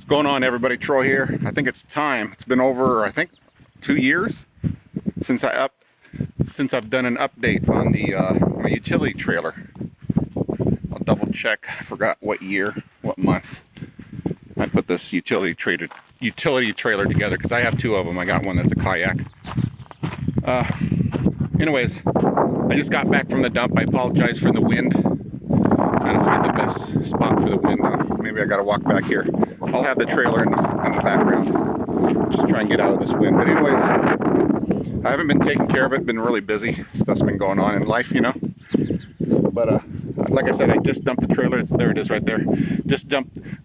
Going on, everybody? Troy here. I think it's time. It's been over, I think, 2 years since I've done an update on the my utility trailer. I'll double check. I forgot what year, what month I put this utility trailer together, because I have two of them. I got one that's a kayak. Anyways, I just got back from the dump. I apologize for the wind. Trying to find the best spot for the wind. Maybe I got to walk back here. I'll have the trailer in the background. Just try and get out of this wind. But anyways, I haven't been taking care of it. Been really busy. Stuff's been going on in life, you know. But like I said, I just dumped the trailer. There it is right there.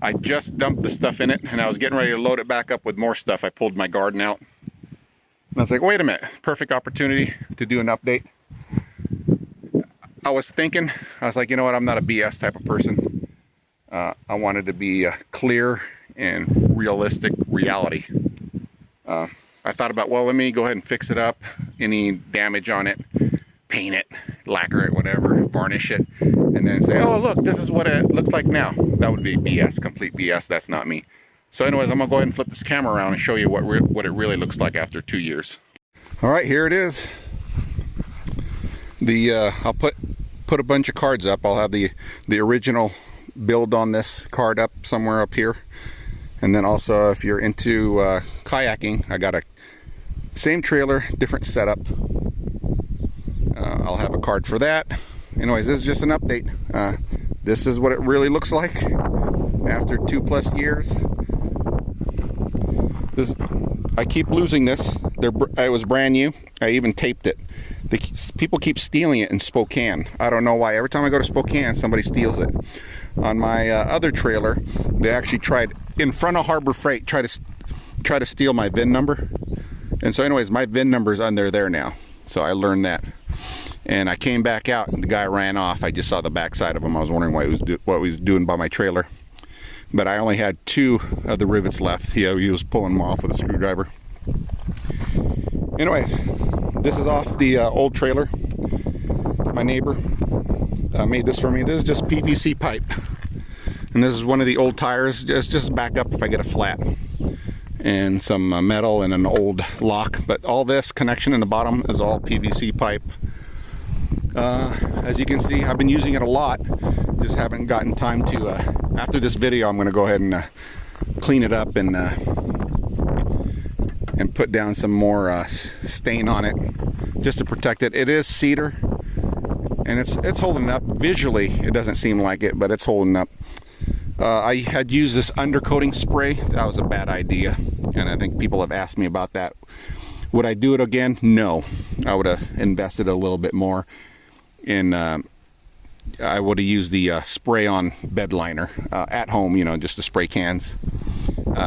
I just dumped the stuff in it, and I was getting ready to load it back up with more stuff. I pulled my garden out. And I was like, wait a minute. Perfect opportunity to do an update. I was like, you know what? I'm not a BS type of person. I wanted to be clear and realistic reality. I thought about, well, let me go ahead and fix it up. Any damage on it, paint it, lacquer it, whatever, varnish it, and then say, oh, look, this is what it looks like now. That would be BS, complete BS. That's not me. So anyways, I'm going to go ahead and flip this camera around and show you what it really looks like after 2 years. All right, here it is. I'll put a bunch of cards up. I'll have the original build on this card up somewhere up here, and then also if you're into kayaking, I got a same trailer, different setup. I'll have a card for that. Anyways, this is just an update. This is what it really looks like after 2+ years. I keep losing this. It was brand new. I even taped it. People keep stealing it in Spokane. I don't know why. Every time I go to Spokane, somebody steals it. On my other trailer, they actually tried in front of Harbor Freight, try to steal my VIN number. And so, anyways, my VIN number's under there now. So I learned that. And I came back out, and the guy ran off. I just saw the backside of him. I was wondering what he was doing by my trailer. But I only had 2 of the rivets left. He was pulling them off with a screwdriver. Anyways, this is off the old trailer. My neighbor made this for me. This is just PVC pipe. And this is one of the old tires. Just back up if I get a flat. And some metal and an old lock. But all this connection in the bottom is all PVC pipe. As you can see, I've been using it a lot. Just haven't gotten time to, after this video, I'm going to go ahead and clean it up and put down some more stain on it just to protect it. It is cedar, and it's holding up. Visually, it doesn't seem like it, but it's holding up. I had used this undercoating spray. That was a bad idea, and I think people have asked me about that. Would I do it again? No. I would have invested a little bit more in I would have used the spray-on bed liner at home, you know, just to spray cans.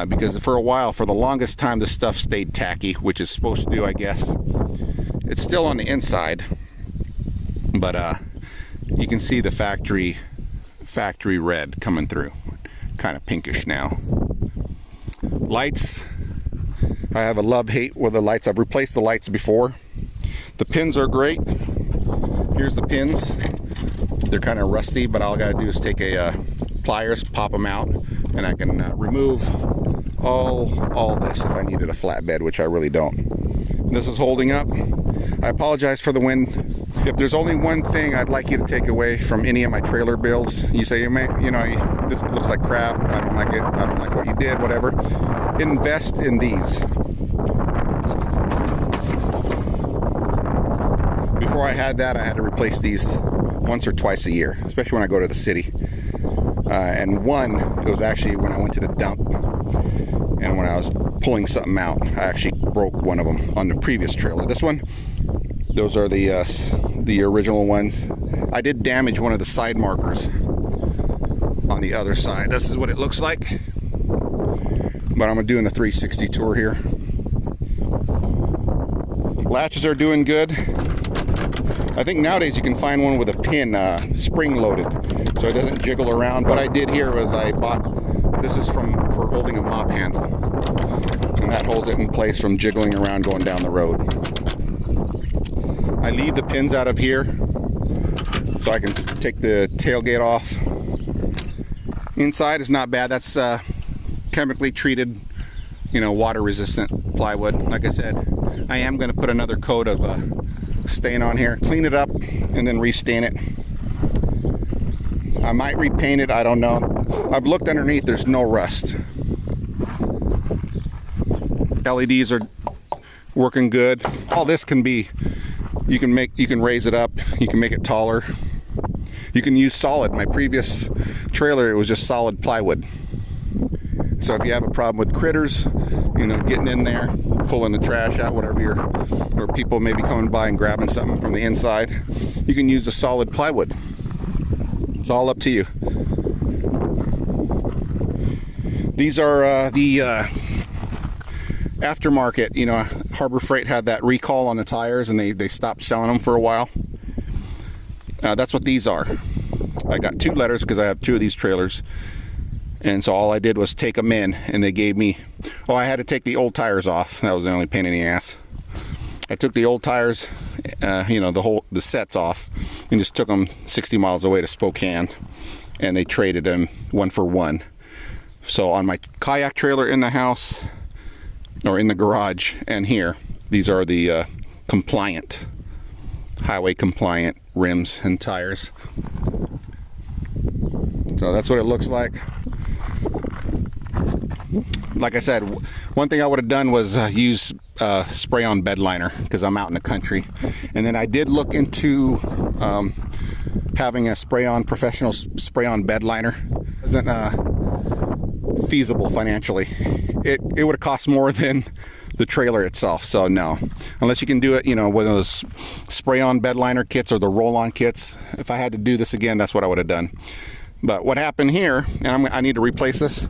Because for a while, for the longest time, this stuff stayed tacky, which is supposed to do, I guess. It's still on the inside, but you can see the factory red coming through. Kind of pinkish now. Lights. I have a love-hate with the lights. I've replaced the lights before. The pins are great. Here's the pins. They're kind of rusty, but all I gotta do is take a pliers, pop them out, and I can remove all this if I needed a flatbed, which I really don't. This is holding up. I apologize for the wind. If there's only one thing I'd like you to take away from any of my trailer builds, you say, this looks like crap, I don't like it, I don't like what you did, whatever. Invest in these. Before I had that, I had to replace these once or twice a year, especially when I go to the city. And it was actually when I went to the dump, and when I was pulling something out, I actually broke one of them on the previous trailer. This one, those are the original ones. I did damage one of the side markers on the other side. This is what it looks like. But I'm doing a 360 tour here. Latches are doing good. I think nowadays you can find one with a pin spring loaded, so it doesn't jiggle around. What I did here was I bought, this is for holding a mop handle, and that holds it in place from jiggling around going down the road. I leave the pins out of here so I can take the tailgate off. Inside is not bad. That's chemically treated, you know, water resistant plywood. Like I said, I am going to put another coat of stain on here, clean it up, and then restain it. I might repaint it, I don't know. I've looked underneath, there's no rust. LEDs are working good. All this can be, you can raise it up, you can make it taller. You can use solid. My previous trailer, it was just solid plywood. So if you have a problem with critters, you know, getting in there, pulling the trash out, whatever or people maybe coming by and grabbing something from the inside, you can use a solid plywood. It's all up to you. These are the aftermarket. You know, Harbor Freight had that recall on the tires and they stopped selling them for a while. That's what these are. I got 2 letters because I have 2 of these trailers. And so all I did was take them in, and they gave me, oh, I had to take the old tires off. That was the only pain in the ass. I took the old tires, you know, the sets off, and just took them 60 miles away to Spokane, and they traded them 1 for 1. So on my kayak trailer in the house, or in the garage, and here, these are the compliant, highway compliant rims and tires. So that's what it looks like. Like I said, one thing I would have done was use spray-on bed liner because I'm out in the country. And then I did look into having a professional spray-on bed liner. It wasn't feasible financially. It would have cost more than the trailer itself, so no. Unless you can do it, you know, with those spray-on bed liner kits or the roll-on kits. If I had to do this again, that's what I would have done. But what happened here, and I need to replace this.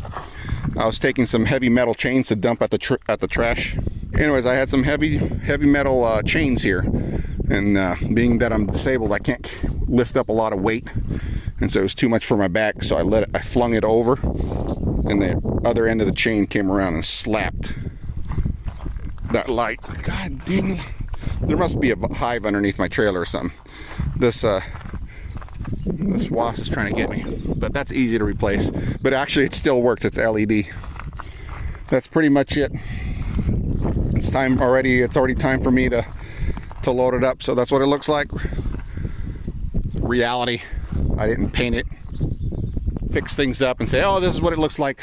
I was taking some heavy metal chains to dump at the trash. Anyways, I had some heavy metal chains here, and being that I'm disabled, I can't lift up a lot of weight, and so it was too much for my back. So I flung it over, and the other end of the chain came around and slapped that light. God dang! There must be a hive underneath my trailer or something. This wasp is trying to get me, but that's easy to replace. But actually it still works. It's LED. That's pretty much it. It's time already. It's already time for me to load it up. So that's what it looks like. Reality, I didn't paint it, fix things up and say, oh, this is what it looks like.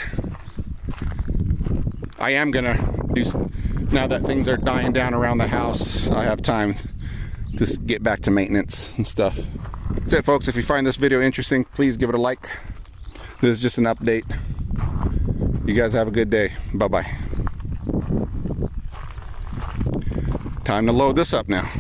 I am gonna do, now that things are dying down around the house, I have time to get back to maintenance and stuff. That's it, folks. If you find this video interesting, please give it a like. This is just an update. You guys have a good day. Bye-bye. Time to load this up now.